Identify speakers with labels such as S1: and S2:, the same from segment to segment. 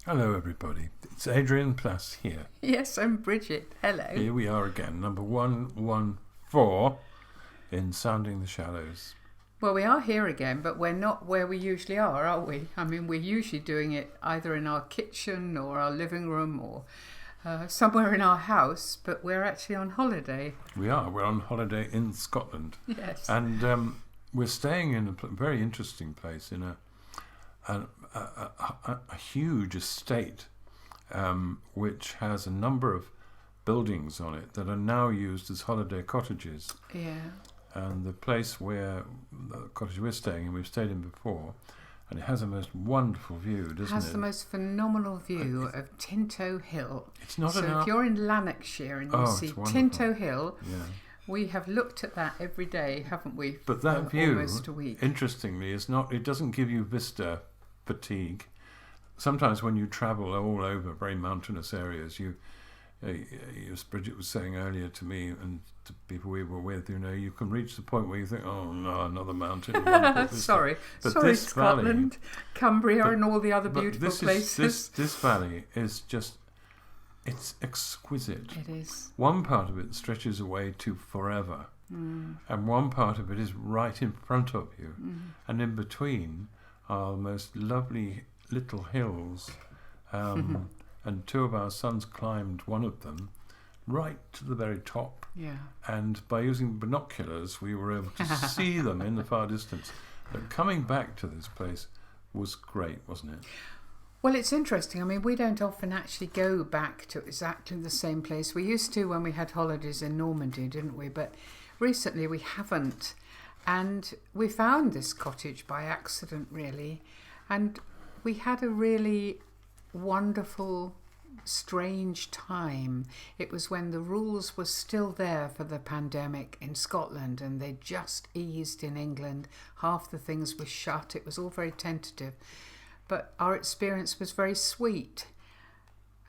S1: Hello everybody, it's Adrian Plus here.
S2: Yes, I'm Bridget. Hello.
S1: Here we are again, number 114 in Sounding the Shallows.
S2: Well, we are here again, but we're not where we usually are we? I mean, we're usually doing it either in our kitchen or our living room or somewhere in our house, but we're actually on holiday.
S1: We're on holiday in Scotland.
S2: Yes.
S1: And we're staying in a very interesting place in a huge estate which has a number of buildings on it that are now used as holiday cottages.
S2: Yeah.
S1: And the place where the cottage we're staying in, we've stayed in before, and it has a most wonderful view, doesn't it?
S2: It has the most phenomenal view of Tinto Hill.
S1: It's not
S2: so if you're in Lanarkshire and you see Tinto Hill, we have looked at that every day, haven't we?
S1: But that view,
S2: almost a week.
S1: Interestingly, is not. It doesn't give you vista fatigue. Sometimes when you travel all over very mountainous areas, as Bridget was saying earlier to me and to people we were with, you can reach the point where you think, oh no, another mountain.
S2: Sorry, Scotland, Cumbria and all the other beautiful places.
S1: This valley is just, it's exquisite.
S2: It is.
S1: One part of it stretches away to forever, and one part of it is right in front of you, and in between are the most lovely little hills, and two of our sons climbed one of them right to the very top.
S2: Yeah.
S1: And by using binoculars, we were able to see them in the far distance. But coming back to this place was great, wasn't it?
S2: Well, it's interesting. I mean, we don't often actually go back to exactly the same place. We used to when we had holidays in Normandy, didn't we? But recently we haven't. And we found this cottage by accident, really. And we had a really wonderful, strange time. It was when the rules were still there for the pandemic in Scotland and they just eased in England. Half the things were shut. It was all very tentative. But our experience was very sweet.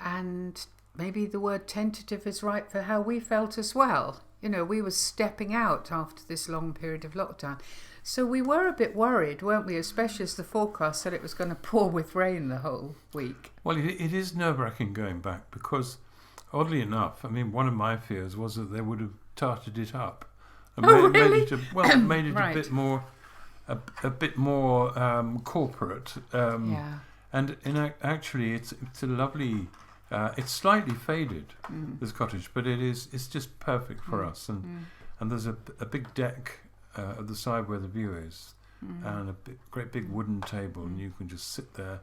S2: And maybe the word tentative is right for how we felt as well. We were stepping out after this long period of lockdown. So we were a bit worried, weren't we? Especially as the forecast said it was going to pour with rain the whole week.
S1: Well, it is nerve-wracking going back because, oddly enough, I mean, one of my fears was that they would have tarted it up and made it
S2: right.
S1: a bit more corporate. And actually, it's a lovely. It's slightly faded, this cottage, but it's just perfect for us. And there's a big deck at the side where the view is, and a great big wooden table, and you can just sit there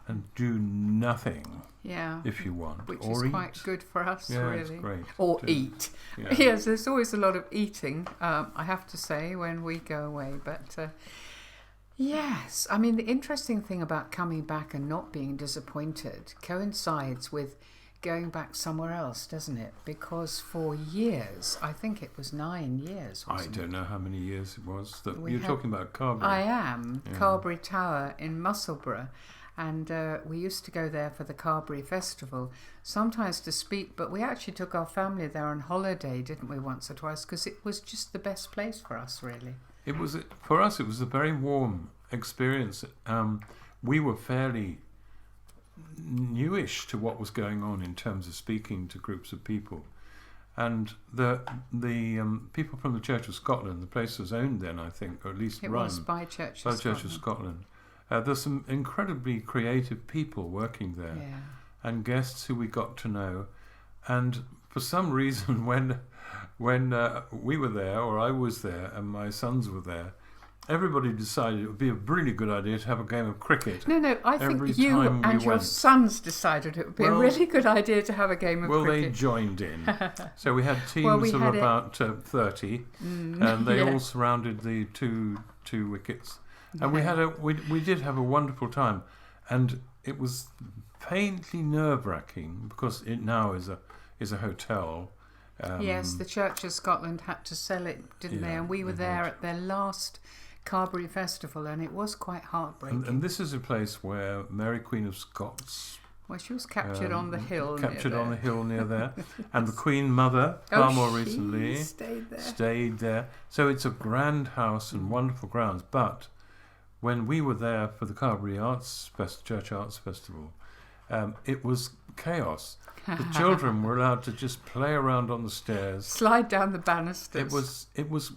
S1: and do nothing.
S2: Yeah,
S1: if you want,
S2: which
S1: or
S2: is
S1: eat.
S2: Quite good for us, really.
S1: It's great.
S2: Or eat. Yeah. Yes, there's always a lot of eating. I have to say when we go away, but. Yes, I mean, the interesting thing about coming back and not being disappointed coincides with going back somewhere else, doesn't it? Because for years, I think it was 9 years, wasn't
S1: I don't know how many years it was. You're talking about Carberry.
S2: I am. Yeah. Carberry Tower in Musselburgh. And we used to go there for the Carberry Festival, sometimes to speak, but we actually took our family there on holiday, didn't we, once or twice, because it was just the best place for us, really.
S1: For us, it was a very warm experience. We were fairly newish to what was going on in terms of speaking to groups of people. And the people from the Church of Scotland, the place was owned then, I think, or at least
S2: run. It was by Church of
S1: Scotland. There's some incredibly creative people working there, and guests who we got to know. And for some reason, when we were there, or I was there, and my sons were there, everybody decided it would be a really good idea to have a game of cricket.
S2: No, I think you and your sons decided it would be a really good idea to have a game of cricket.
S1: Well, they joined in. So we had teams of about 30, and they all surrounded the two wickets. And we did have a wonderful time. And it was painfully nerve-wracking because it now is a hotel.
S2: Yes, the Church of Scotland had to sell it, didn't they? And we were there at their last Carberry Festival, and it was quite heartbreaking.
S1: And this is a place where Mary Queen of Scots...
S2: Well, she was captured on the hill
S1: near there. And the Queen Mother, far more recently, stayed there. So it's a grand house and wonderful grounds. But when we were there for the Carberry Church Arts Festival, it was chaos. The children were allowed to just play around on the stairs,
S2: slide down the banisters.
S1: It was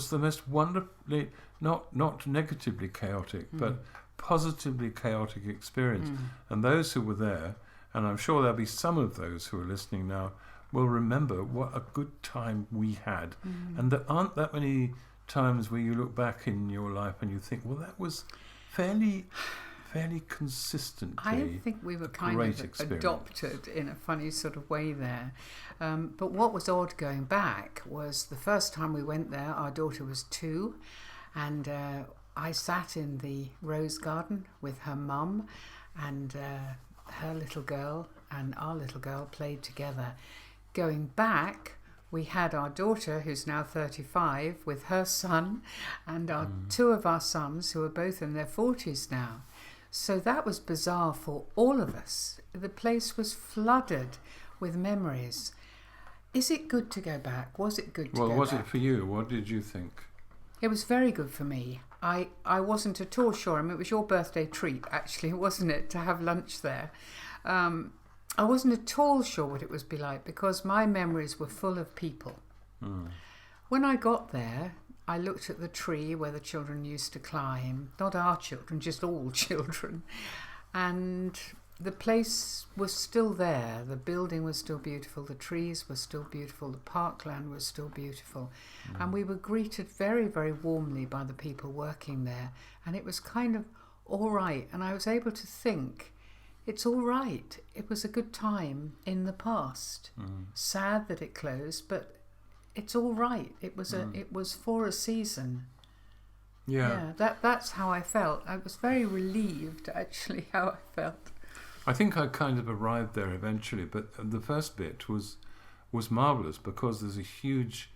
S1: the most wonderfully, not negatively chaotic, but positively chaotic experience. And those who were there, and I'm sure there'll be some of those who are listening now, will remember what a good time we had. And there aren't that many times where you look back in your life and you think, well, that was fairly consistently.
S2: I think we were kind of adopted in a funny sort of way there. But what was odd going back was the first time we went there, our daughter was 2, and I sat in the rose garden with her mum, and her little girl and our little girl played together. Going back, we had our daughter, who's now 35, with her son, and our 2 of our sons, who are both in their 40s now. So that was bizarre for all of us. The place was flooded with memories. Is it good to go back? Was it good to go back?
S1: Well, was it for you? What did you think?
S2: It was very good for me. I wasn't at all sure. I mean, it was your birthday treat, actually, wasn't it, to have lunch there? I wasn't at all sure what it would be like because my memories were full of people. When I got there, I looked at the tree where the children used to climb. Not our children, just all children. And the place was still there. The building was still beautiful. The trees were still beautiful. The parkland was still beautiful. And we were greeted very, very warmly by the people working there. And it was kind of all right. And I was able to think, it's all right. It was a good time in the past. Sad that it closed, but it's all right. It was for a season. Yeah. That's how I felt. I was very relieved, actually, how I felt.
S1: I think I kind of arrived there eventually, but the first bit was marvellous because there's a huge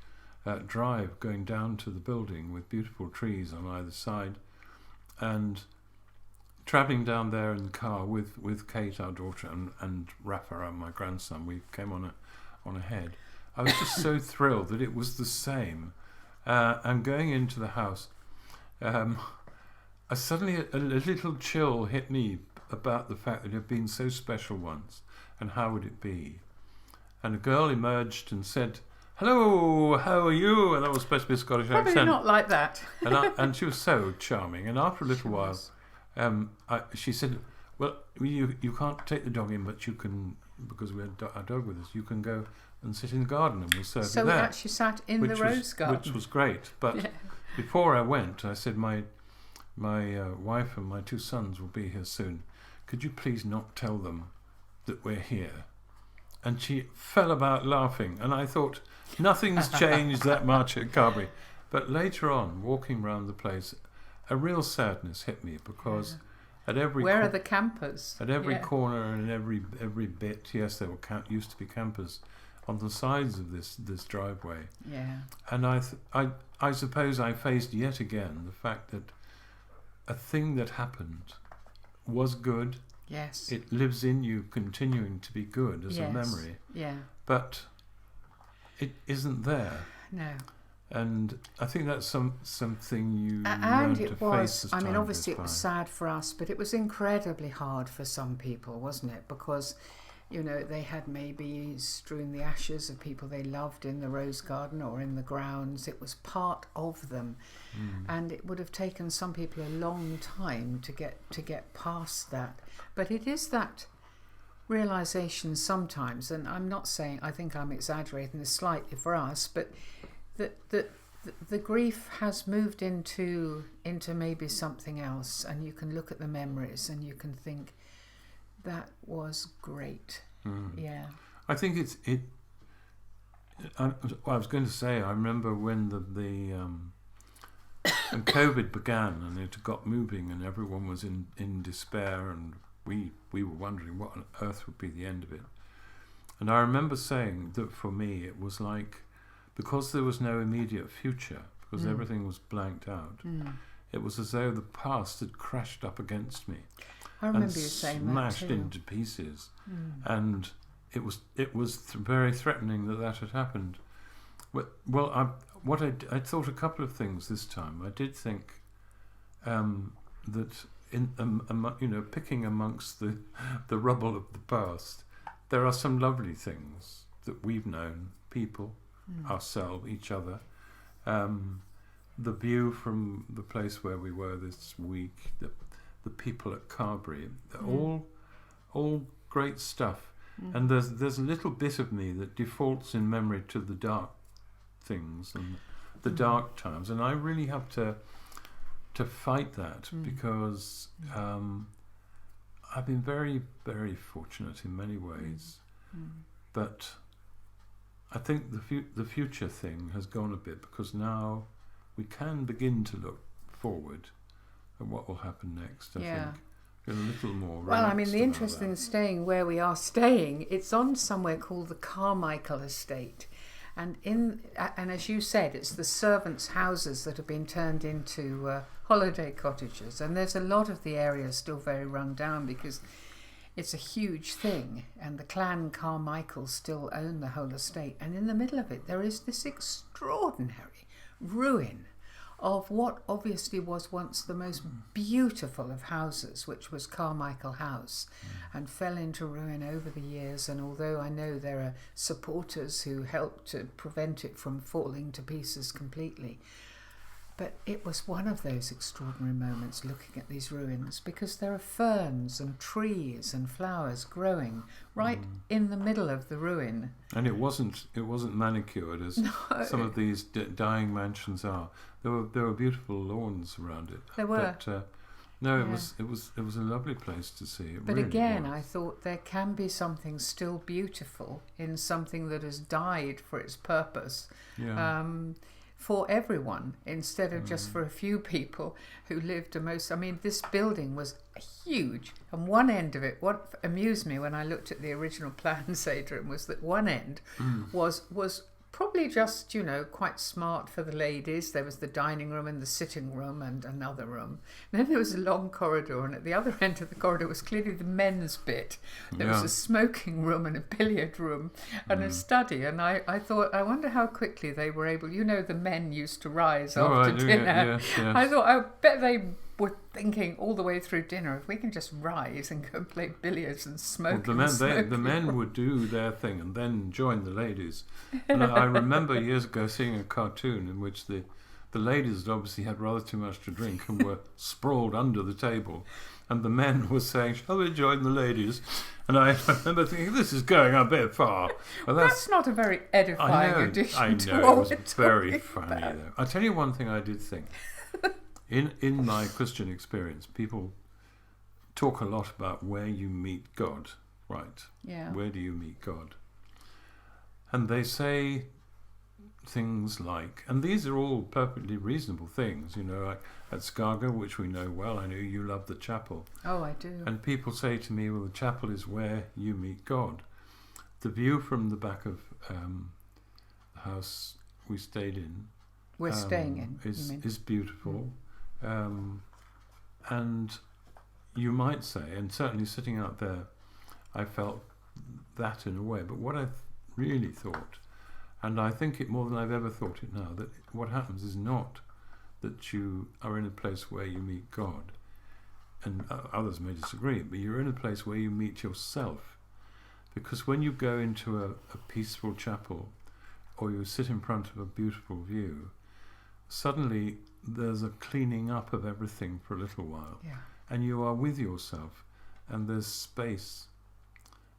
S1: drive going down to the building with beautiful trees on either side, and travelling down there in the car with Kate, our daughter, and Rafa, my grandson. We came on ahead. I was just so thrilled that it was the same. And going into the house, suddenly a little chill hit me about the fact that it had been so special once, and how would it be? And a girl emerged and said, "Hello, how are you?" And that was supposed to be a Scottish accent.
S2: Probably not like that.
S1: and she was so charming. And after a little while, she said, "Well, you can't take the dog in, but you can, because we had our dog with us, you can go and sit in the garden and we'll serve you there."
S2: So we actually sat in the rose garden.
S1: Which was great. But before I went, I said, my wife and my 2 sons will be here soon. Could you please not tell them that we're here? And she fell about laughing. And I thought, nothing's changed that much at Carberry. But later on, walking around the place, a real sadness hit me because at every
S2: where are the campers?
S1: At every corner and every bit, yes, there were used to be campers on the sides of this driveway.
S2: Yeah.
S1: And I suppose I faced yet again the fact that a thing that happened was good.
S2: Yes.
S1: It lives in you, continuing to be good as a memory.
S2: Yeah.
S1: But it isn't there.
S2: No.
S1: And I think that's something you
S2: and
S1: learn
S2: it
S1: to
S2: was
S1: face as
S2: I mean,
S1: time
S2: obviously
S1: goes
S2: it was
S1: by.
S2: sad for us, but it was incredibly hard for some people, wasn't it? Because, you know, they had maybe strewn the ashes of people they loved in the rose garden or in the grounds. It was part of them. And it would have taken some people a long time to get past that. But it is that realisation sometimes, and I'm not saying, I think I'm exaggerating this slightly for us, but the grief has moved into maybe something else, and you can look at the memories and you can think, that was great. Yeah. I
S1: think I was going to say, I remember when when COVID began and it got moving and everyone was in despair, and we were wondering what on earth would be the end of it. And I remember saying that for me it was like, because there was no immediate future, because everything was blanked out, it was as though the past had crashed up against me.
S2: I remember you saying that
S1: smashed
S2: too.
S1: into pieces, and it was very threatening that had happened. Well, I thought a couple of things this time. I did think that picking amongst the rubble of the past, there are some lovely things that we've known, people, ourselves, each other. The view from the place where we were this week, the people at Carberry, all great stuff. And there's a little bit of me that defaults in memory to the dark things and the dark times, and I really have to fight that because I've been very, very fortunate in many ways, but I think the future thing has gone a bit, because now we can begin to look forward at what will happen next. I think a little more.
S2: Well, I mean, the interesting thing, staying where we are staying, it's on somewhere called the Carmichael estate. And as you said, it's the servants' houses that have been turned into holiday cottages. And there's a lot of the area still very run down because it's a huge thing. And the clan Carmichael still own the whole estate. And in the middle of it, there is this extraordinary ruin of what obviously was once the most beautiful of houses, which was Carmichael House, and fell into ruin over the years. And although I know there are supporters who helped to prevent it from falling to pieces completely, but it was one of those extraordinary moments looking at these ruins, because there are ferns and trees and flowers growing right in the middle of the ruin.
S1: And it wasn't manicured as some of these dying mansions are. There were beautiful lawns around it. There were. But, it was a lovely place to see. It
S2: but
S1: really
S2: again,
S1: was.
S2: I thought there can be something still beautiful in something that has died for its purpose.
S1: Yeah.
S2: For everyone, instead of just for a few people who lived this building was huge, and one end of it, what amused me when I looked at the original plans, Adrian, was that one end was probably just, quite smart for the ladies. There was the dining room and the sitting room and another room. And then there was a long corridor, and at the other end of the corridor was clearly the men's bit. There was a smoking room and a billiard room and a study. And I thought, I wonder how quickly they were able, the men used to rise after dinner. Yes. I thought, I bet they were thinking all the way through dinner, if we can just rise and go play billiards and smoke. Well,
S1: the men would do their thing and then join the ladies. And I remember years ago seeing a cartoon in which the ladies had obviously had rather too much to drink and were sprawled under the table, and the men were saying, "Shall we join the ladies?" And I remember thinking, this is going a bit far.
S2: Well, that's not a very edifying addition to what
S1: it was
S2: we're
S1: very
S2: talking
S1: funny
S2: about.
S1: though. I'll tell you one thing I did think. In my Christian experience, people talk a lot about where you meet God, right?
S2: Yeah.
S1: Where do you meet God? And they say things like, and these are all perfectly reasonable things, like at Skaga, which we know well. I know you love the chapel.
S2: Oh, I do.
S1: And people say to me, well, the chapel is where you meet God. The view from the back of the house we stayed in,
S2: we're staying in,
S1: is beautiful. And you might say, and certainly sitting out there, I felt that in a way. But what I really thought, and I think it more than I've ever thought it now, that what happens is not that you are in a place where you meet God, and others may disagree, but you're in a place where you meet yourself. Because when you go into a peaceful chapel, or you sit in front of a beautiful view, suddenly there's a cleaning up of everything for a little while, and you are with yourself, and there's space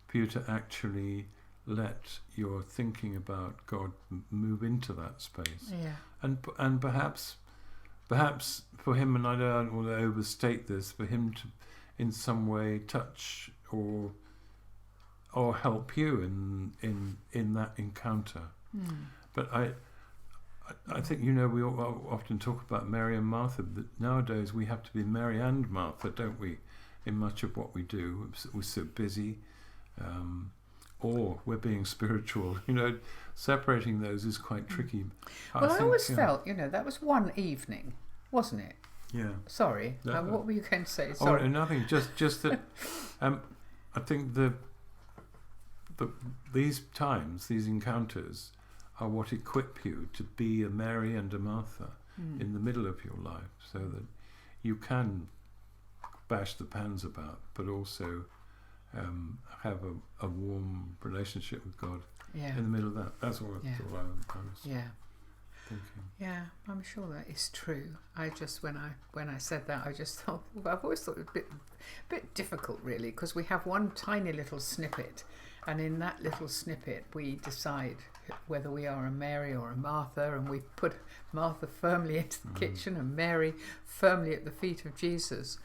S1: for you to actually let your thinking about God move into that space. And perhaps for him, and I don't want to overstate this, for him to in some way touch or help you in that encounter. But I think, we often talk about Mary and Martha, but nowadays we have to be Mary and Martha, don't we, in much of what we do. We're so busy, or we're being spiritual. Separating those is quite tricky.
S2: Well, I always felt, that was one evening, wasn't it?
S1: Yeah.
S2: Sorry, what were you going to say? Sorry.
S1: Oh, nothing, just that I think these times, these encounters, are what equip you to be a Mary and a Martha in the middle of your life, so that you can bash the pans about, but also have a warm relationship with God in the middle of that. That's all, I was thinking.
S2: Yeah, I'm sure that is true. I just, when I said that, I just thought, well, I've always thought it was a bit difficult, really, because we have one tiny little snippet, and in that little snippet we decide whether we are a Mary or a Martha, and we put Martha firmly into the kitchen and Mary firmly at the feet of Jesus.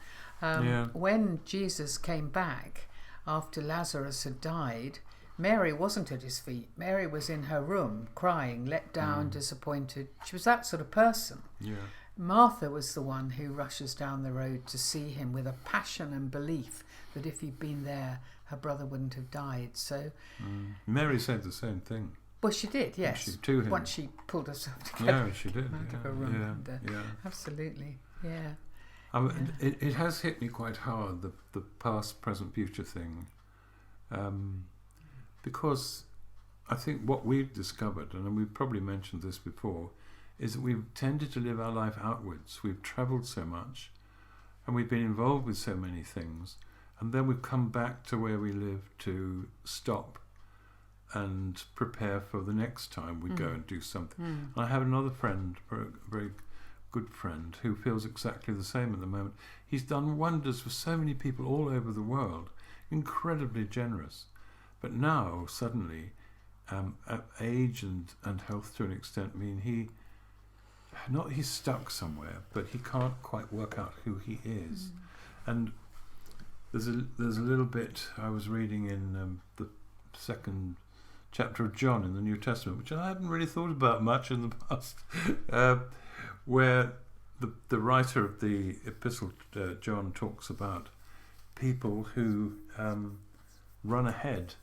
S2: When Jesus came back after Lazarus had died, Mary wasn't at his feet. Mary was in her room, crying, let down, disappointed. She was that sort of person.
S1: Yeah.
S2: Martha was the one who rushes down the road to see him with a passion and belief that if he'd been there, her brother wouldn't have died. So
S1: Mary said the same thing.
S2: Well, she did, yes.
S1: To him.
S2: Once she pulled herself together.
S1: Yeah, she did.
S2: Out of her room. Absolutely, yeah.
S1: It has hit me quite hard, the past, present, future thing. Because I think what we've discovered, and we've probably mentioned this before, is that we've tended to live our life outwards. We've travelled so much, and we've been involved with so many things, and then we've come back to where we live to stop and prepare for the next time we go and do something. And I have another friend, a very good friend, who feels exactly the same at the moment. He's done wonders for so many people all over the world, incredibly generous. But now, suddenly, age and health to an extent mean he's stuck somewhere, but he can't quite work out who he is. And there's a little bit I was reading in the second chapter of John in the New Testament, which I hadn't really thought about much in the past, where the writer of the epistle, John, talks about people who run ahead.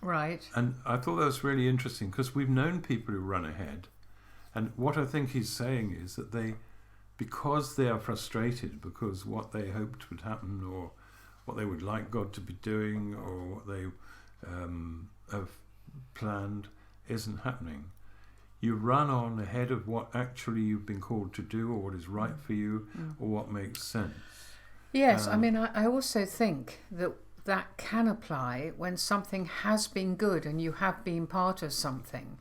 S2: Right.
S1: And I thought that was really interesting, because we've known people who run ahead, and what I think he's saying is that because they are frustrated, because what they hoped would happen, or what they would like God to be doing, or what they have planned isn't happening, you run on ahead of what actually you've been called to do, or what is right for you, or what makes sense.
S2: Yes, I mean, I also think that can apply when something has been good and you have been part of something,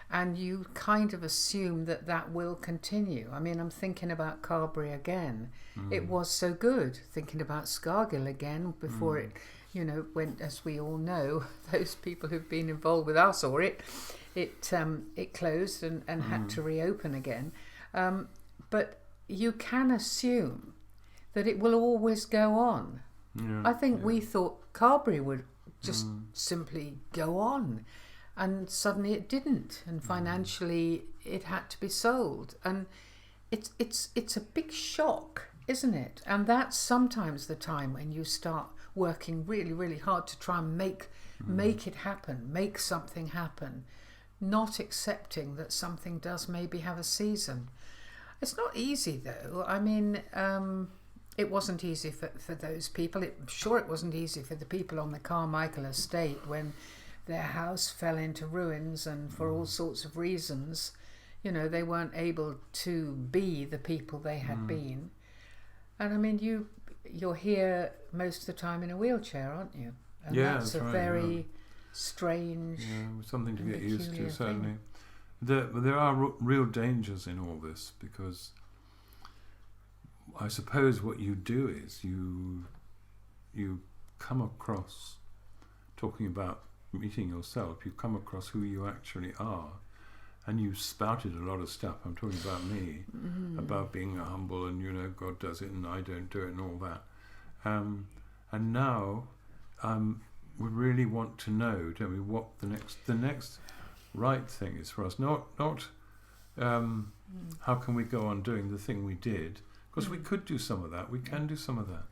S2: and you kind of assume that will continue. I mean, I'm thinking about Carberry again. It was so good. Thinking about Scargill again before it, went, as we all know, those people who've been involved with us or it closed and had to reopen again. But you can assume that it will always go on.
S1: Yeah,
S2: I think we thought Carberry would just simply go on, and suddenly it didn't, and financially it had to be sold, and it's a big shock, isn't it? And that's sometimes the time when you start working really, really hard to try and make it happen, make something happen, not accepting that something does maybe have a season. It's not easy, though. I mean, it wasn't easy for those people. I'm sure it wasn't easy for the people on the Carmichael estate when their house fell into ruins, and for all sorts of reasons, they weren't able to be the people they had been. And I mean, you're here most of the time in a wheelchair, aren't you? And that's a very strange,
S1: something to get used to, certainly. There are real dangers in all this, because I suppose what you do is you come across, talking about meeting yourself, you come across who you actually are, and you spouted a lot of stuff. I'm talking about me, about being humble, and God does it and I don't do it, and all that. And now we really want to know, don't we, what the next right thing is for us. Not how can we go on doing the thing we did, because we could do some of that, we can do some of that,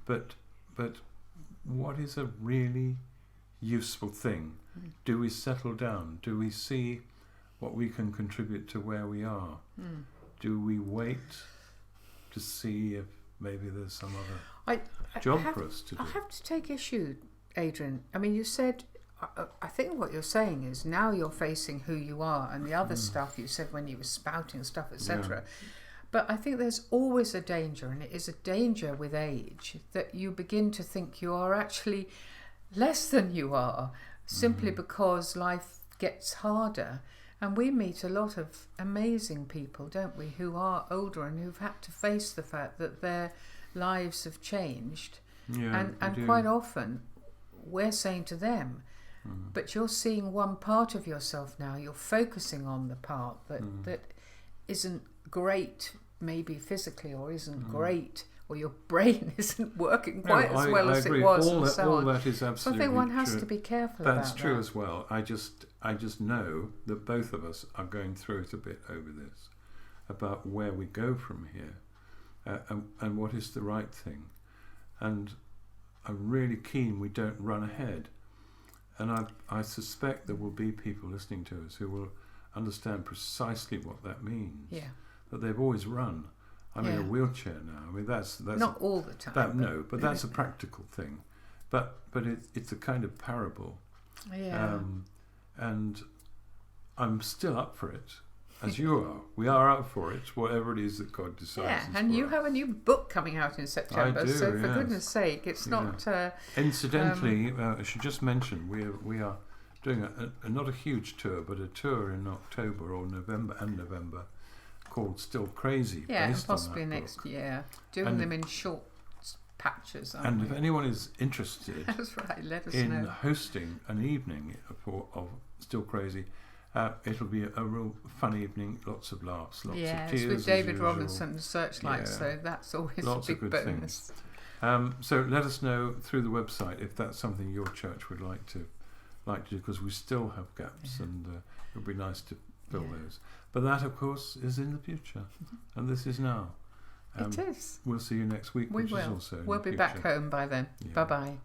S1: but what is a really useful thing? Do we settle down? Do we see what we can contribute to where we are? Do we wait to see if maybe there's some other job for us to do?
S2: I have to take issue, Adrian. I mean, you said, I think what you're saying is now you're facing who you are, and the other stuff you said when you were spouting stuff, etc. But I think there's always a danger, and it is a danger with age, that you begin to think you are actually less than you are, simply because life gets harder. And we meet a lot of amazing people, don't we, who are older and who've had to face the fact that their lives have changed.
S1: Yeah,
S2: and quite often we're saying to them, but you're seeing one part of yourself now. You're focusing on the part that isn't great, maybe physically, or isn't great, or your brain isn't working quite as well as it was,
S1: all
S2: and
S1: that,
S2: so
S1: all
S2: on.
S1: that is absolutely
S2: So I think one has
S1: true.
S2: to be careful about that.
S1: That's true as well. I just know that both of us are going through it a bit over this, about where we go from here, and what is the right thing. And I'm really keen we don't run ahead. And I suspect there will be people listening to us who will understand precisely what that means.
S2: Yeah.
S1: That they've always run. I'm in a wheelchair now. I mean, that's
S2: not all the time.
S1: But that's a practical thing. But it's a kind of parable.
S2: Yeah.
S1: And I'm still up for it, as you are. We are up for it, whatever it is that God decides.
S2: Yeah, and you have a new book coming out in September.
S1: I do,
S2: so for
S1: yes.
S2: goodness sake, it's not.
S1: Incidentally, I should just mention we are doing not a huge tour, but a tour in October or November, called Still Crazy.
S2: Yeah, and
S1: based
S2: possibly
S1: on that
S2: next
S1: book.
S2: year, doing them in short patches.
S1: And if anyone is interested,
S2: that's right. Let us
S1: in
S2: know.
S1: hosting an evening of Still Crazy. It'll be a real fun evening, lots of laughs, lots of tears.
S2: It's with
S1: as
S2: David
S1: usual.
S2: Robinson and Searchlight, so that's always
S1: Lots
S2: a
S1: of
S2: big
S1: good
S2: bonus.
S1: things. So let us know through the website if that's something your church would like to do, because we still have gaps, and it would be nice to fill those. But that, of course, is in the future, and this is now.
S2: It is.
S1: We'll see you next week.
S2: We
S1: which
S2: will.
S1: Is also in
S2: We'll
S1: the
S2: be
S1: future.
S2: back home by then.
S1: Yeah.
S2: Bye-bye.